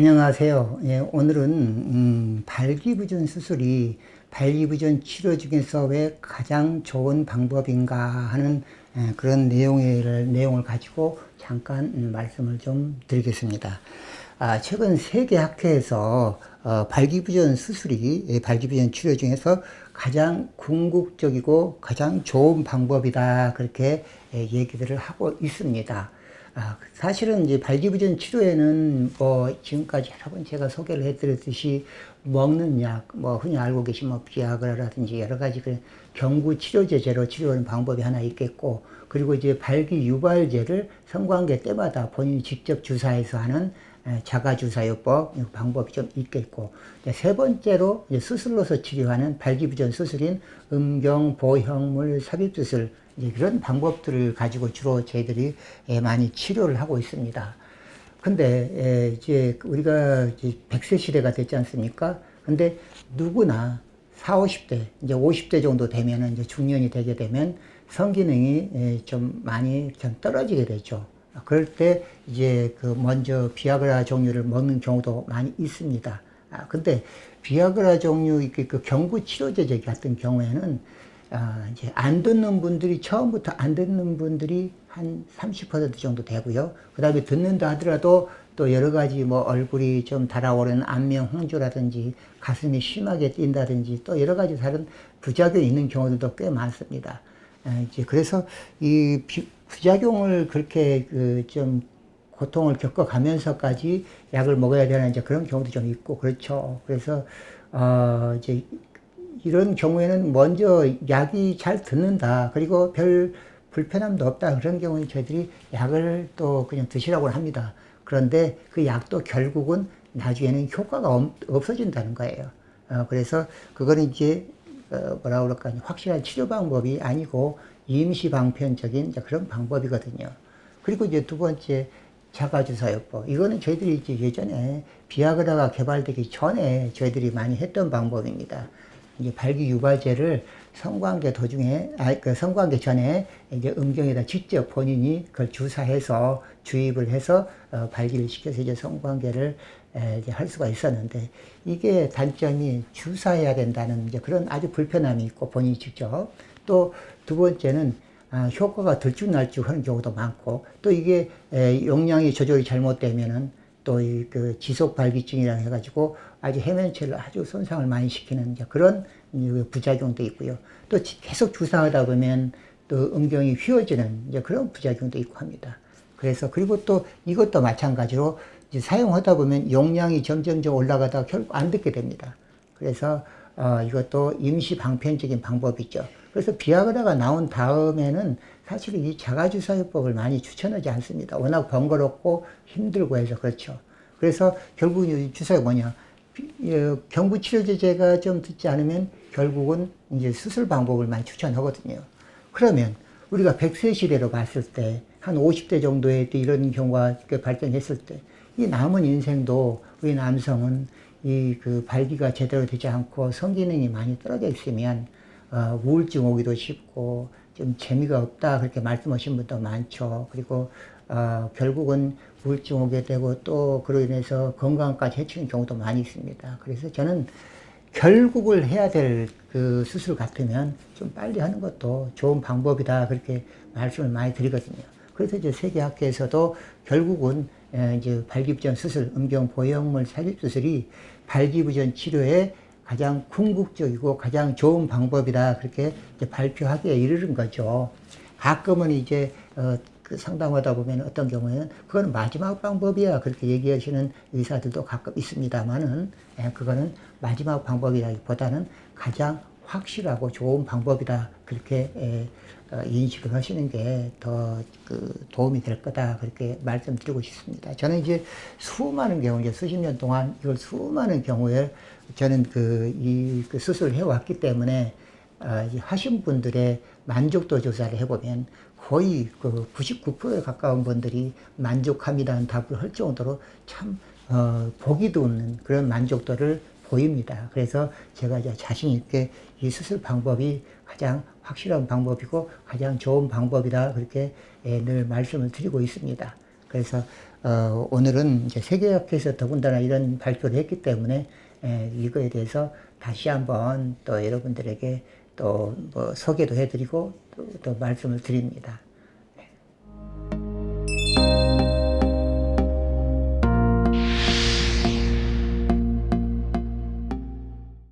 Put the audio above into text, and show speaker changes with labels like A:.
A: 안녕하세요. 예, 오늘은 발기부전 수술이 발기부전 치료 중에서 왜 가장 좋은 방법인가 하는 그런 내용을 가지고 잠깐 말씀을 좀 드리겠습니다. 최근 세계 학회에서 발기부전 수술이 발기부전 치료 중에서 가장 궁극적이고 가장 좋은 방법이다 그렇게 얘기들을 하고 있습니다. 사실은 이제 발기부전 치료에는 지금까지 여러 번 제가 소개를 해드렸듯이 먹는 약, 흔히 알고 계신 비아그라라든지 여러 가지 그 경구 치료제제로 치료하는 방법이 하나 있겠고, 그리고 이제 발기 유발제를 성관계 때마다 본인이 직접 주사해서 하는 자가주사요법 방법이 좀 있겠고, 세 번째로 이제 수술로서 치료하는 발기부전 수술인 음경보형물 삽입수술, 이제 그런 방법들을 가지고 주로 저희들이 많이 치료를 하고 있습니다. 근데 이제 우리가 이제 100세 시대가 됐지 않습니까? 근데 누구나 40, 50대, 이제 50대 정도 되면은 이제 중년이 되게 되면 성기능이 좀 많이 좀 떨어지게 되죠. 그럴 때 이제 먼저 비아그라 종류를 먹는 경우도 많이 있습니다. 근데 비아그라 종류 그 경구 치료제 같은 경우에는 이제 안 듣는 분들이 처음부터 안 듣는 분들이 한 30% 정도 되고요. 그 다음에 듣는다 하더라도 또 여러 가지 얼굴이 좀 달아오르는 안면 홍조라든지 가슴이 심하게 뛴다든지 또 여러 가지 다른 부작용이 있는 경우들도 꽤 많습니다. 이제 그래서 이 부작용을 그렇게 좀 고통을 겪어가면서까지 약을 먹어야 되는 이제 그런 경우도 좀 있고 그렇죠. 그래서 이제 이런 경우에는 먼저 약이 잘 듣는다, 그리고 별 불편함도 없다, 그런 경우는 저희들이 약을 또 그냥 드시라고 합니다. 그런데 그 약도 결국은 나중에는 효과가 없어진다는 거예요. 그래서 그거는 이제 뭐라 그럴까, 확실한 치료 방법이 아니고 임시방편적인 그런 방법이거든요. 그리고 이제 두 번째, 자가주사요법. 이거는 저희들이 이제 예전에 비아그라가 개발되기 전에 저희들이 많이 했던 방법입니다. 이제 발기유발제를 성관계 도중에, 성관계 전에 이제 음경에다 직접 본인이 그걸 주사해서 주입을 해서 발기를 시켜서 이제 성관계를 이제 할 수가 있었는데, 이게 단점이 주사해야 된다는 이제 그런 아주 불편함이 있고, 본인이 직접. 또 두 번째는 효과가 들쭉날쭉 하는 경우도 많고, 또 이게 용량이 조절이 잘못되면은 또 그 지속 발기증이라 해가지고 아주 해면체를 아주 손상을 많이 시키는 이제 그런 부작용도 있고요. 또 계속 주사하다 보면 또 음경이 휘어지는 이제 그런 부작용도 있고 합니다. 그래서 그리고 또 이것도 마찬가지로 이제 사용하다 보면 용량이 점점 올라가다가 결국 안 듣게 됩니다. 그래서 이것도 임시 방편적인 방법이죠. 그래서 비아그라가 나온 다음에는 사실 이 자가주사요법을 많이 추천하지 않습니다. 워낙 번거롭고 힘들고 해서 그렇죠. 그래서 결국 이 주사가 뭐냐, 경구치료제제가 좀 듣지 않으면 결국은 이제 수술 방법을 많이 추천하거든요. 그러면 우리가 100세 시대로 봤을 때 한 50대 정도에 이런 경우가 발생했을 때 이 남은 인생도 우리 남성은 이 발기가 제대로 되지 않고 성기능이 많이 떨어져 있으면 우울증 오기도 쉽고 좀 재미가 없다 그렇게 말씀하신 분도 많죠. 그리고 결국은 우울증 오게 되고 또 그로 인해서 건강까지 해치는 경우도 많이 있습니다. 그래서 저는 결국을 해야 될 그 수술 같으면 좀 빨리 하는 것도 좋은 방법이다 그렇게 말씀을 많이 드리거든요. 그래서 이제 세계학회에서도 결국은 이제 발기부전 수술, 음경보형물 삽입수술이 발기부전 치료에 가장 궁극적이고 가장 좋은 방법이다 그렇게 이제 발표하기에 이르는 거죠. 가끔은 이제 상담하다 보면 어떤 경우에는 그거는 마지막 방법이야 그렇게 얘기하시는 의사들도 가끔 있습니다만은, 그거는 마지막 방법이라기보다는 가장 확실하고 좋은 방법이다 그렇게 인식을 하시는 게 더 도움이 될 거다 그렇게 말씀드리고 싶습니다. 저는 이제 수많은 경우, 이제 수십 년 동안 이걸 수많은 경우에 저는 이 수술을 해왔기 때문에 하신 분들의 만족도 조사를 해보면 거의 99%에 가까운 분들이 만족합니다는 답을 할 정도로 참 보기 드문 그런 만족도를 보입니다. 그래서 제가 이제 자신 있게 이 수술 방법이 가장 확실한 방법이고 가장 좋은 방법이다 그렇게 늘 말씀을 드리고 있습니다. 그래서 오늘은 이제 세계학회에서 더군다나 이런 발표를 했기 때문에 이거에 대해서 다시 한번 또 여러분들에게 또 뭐 소개도 해드리고 또 말씀을 드립니다.